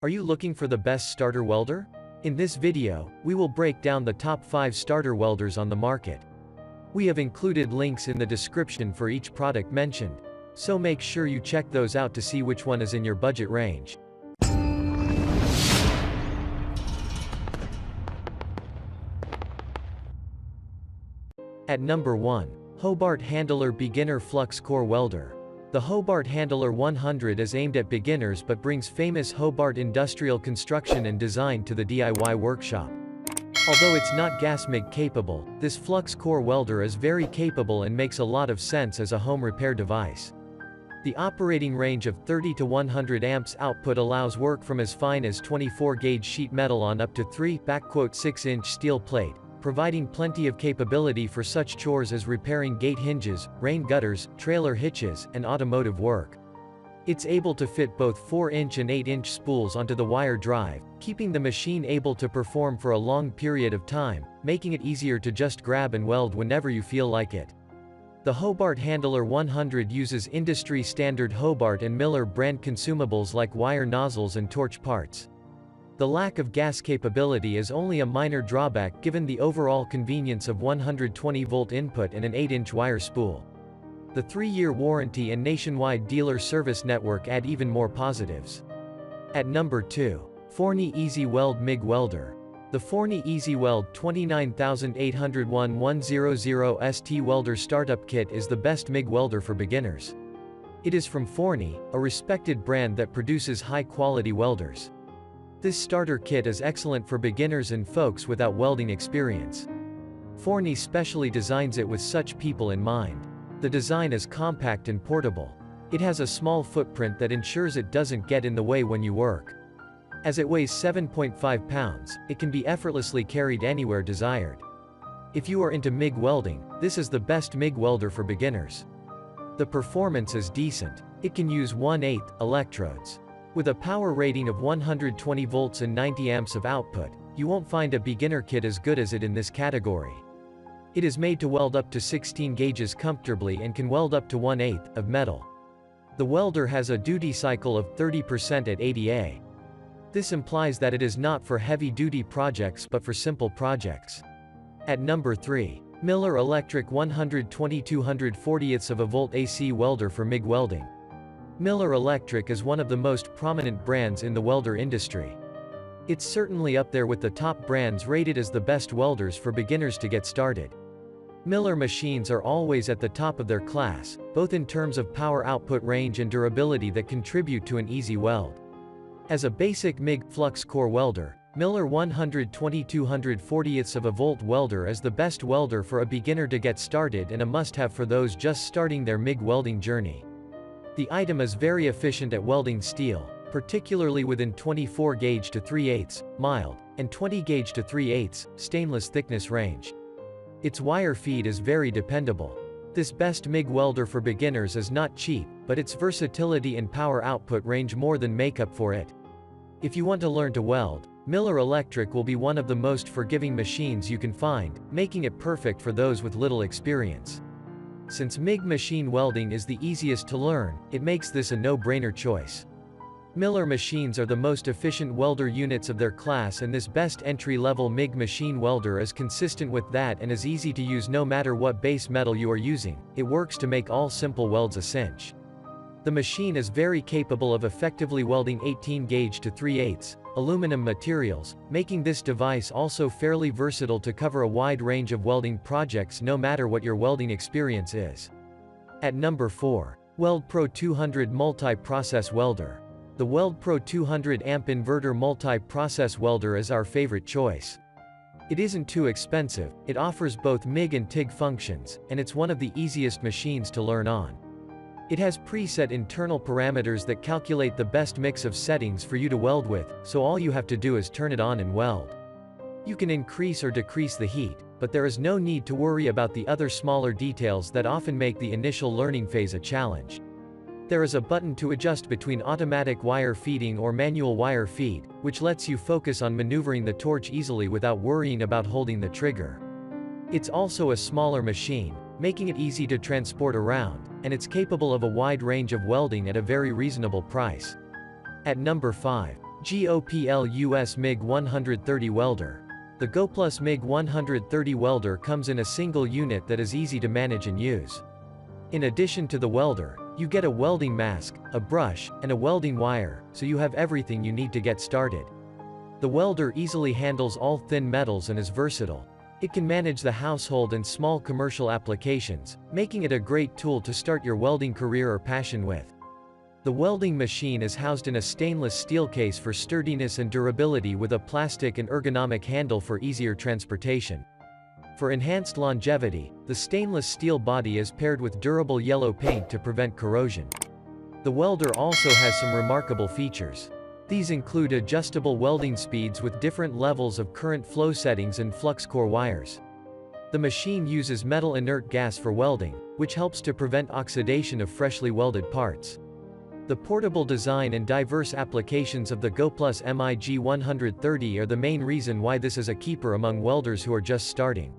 Are you looking for the best starter welder? In this video, we will break down the top 5 starter welders on the market. We have included links in the description for each product mentioned, so make sure you check those out to see which one is in your budget range. At number 1. Hobart Handler Beginner Flux Core Welder. The Hobart Handler 100 is aimed at beginners but brings famous Hobart industrial construction and design to the DIY workshop. Although it's not gas MIG capable, this flux core welder is very capable and makes a lot of sense as a home repair device. The operating range of 30 to 100 amps output allows work from as fine as 24 gauge sheet metal on up to 3/6-inch steel plate, providing plenty of capability for such chores as repairing gate hinges, rain gutters, trailer hitches, and automotive work. It's able to fit both 4-inch and 8-inch spools onto the wire drive, keeping the machine able to perform for a long period of time, making it easier to just grab and weld whenever you feel like it. The Hobart Handler 100 uses industry-standard Hobart and Miller brand consumables like wire nozzles and torch parts. The lack of gas capability is only a minor drawback given the overall convenience of 120-volt input and an 8-inch wire spool. The 3-year warranty and nationwide dealer service network add even more positives. At number 2. Forney Easy Weld MIG Welder. The Forney Easy Weld 29801-100 ST Welder Startup Kit is the best MIG welder for beginners. It is from Forney, a respected brand that produces high-quality welders. This starter kit is excellent for beginners and folks without welding experience. Forney specially designs it with such people in mind. The design is compact and portable. It has a small footprint that ensures it doesn't get in the way when you work. As it weighs 7.5 pounds, it can be effortlessly carried anywhere desired. If you are into MIG welding, this is the best MIG welder for beginners. The performance is decent. It can use 1/8 electrodes. With a power rating of 120 volts and 90 amps of output, you won't find a beginner kit as good as it in this category. It is made to weld up to 16 gauges comfortably and can weld up to 1/8 of metal. The welder has a duty cycle of 30% at 80A. This implies that it is not for heavy-duty projects but for simple projects. At number 3. Miller Electric 120/240 of a volt AC welder for MIG welding. Miller Electric is one of the most prominent brands in the welder industry. It's certainly up there with the top brands rated as the best welders for beginners to get started. Miller machines are always at the top of their class, both in terms of power output range and durability that contribute to an easy weld. As a basic MIG flux core welder, Miller 120/240 of a volt welder is the best welder for a beginner to get started and a must-have for those just starting their MIG welding journey. The item is very efficient at welding steel, particularly within 24 gauge to 3/8 mild, and 20 gauge to 3/8 stainless thickness range. Its wire feed is very dependable. This best MIG welder for beginners is not cheap, but its versatility and power output range more than make up for it. If you want to learn to weld, Miller Electric will be one of the most forgiving machines you can find, making it perfect for those with little experience. Since MIG machine welding is the easiest to learn, it makes this a no-brainer choice. Miller machines are the most efficient welder units of their class, and this best entry-level MIG machine welder is consistent with that and is easy to use no matter what base metal you are using. It works to make all simple welds a cinch. The machine is very capable of effectively welding 18 gauge to 3/8 aluminum materials, making this device also fairly versatile to cover a wide range of welding projects no matter what your welding experience is. At number 4. Weldpro 200 Multi-Process Welder. The Weldpro 200 amp inverter multi-process welder is our favorite choice. It isn't too expensive, it offers both MIG and TIG functions, and it's one of the easiest machines to learn on. It has preset internal parameters that calculate the best mix of settings for you to weld with, so all you have to do is turn it on and weld. You can increase or decrease the heat, but there is no need to worry about the other smaller details that often make the initial learning phase a challenge. There is a button to adjust between automatic wire feeding or manual wire feed, which lets you focus on maneuvering the torch easily without worrying about holding the trigger. It's also a smaller machine, making it easy to transport around, and it's capable of a wide range of welding at a very reasonable price. At number 5. Goplus MiG 130 Welder. The Goplus MiG 130 welder comes in a single unit that is easy to manage and use. In addition to the welder, you get a welding mask, a brush, and a welding wire, so you have everything you need to get started. The welder easily handles all thin metals and is versatile. It can manage the household and small commercial applications, making it a great tool to start your welding career or passion with. The welding machine is housed in a stainless steel case for sturdiness and durability with a plastic and ergonomic handle for easier transportation. For enhanced longevity, the stainless steel body is paired with durable yellow paint to prevent corrosion. The welder also has some remarkable features. These include adjustable welding speeds with different levels of current flow settings and flux core wires. The machine uses metal inert gas for welding, which helps to prevent oxidation of freshly welded parts. The portable design and diverse applications of the Goplus MiG 130 are the main reason why this is a keeper among welders who are just starting.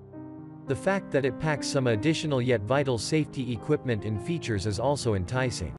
The fact that it packs some additional yet vital safety equipment and features is also enticing.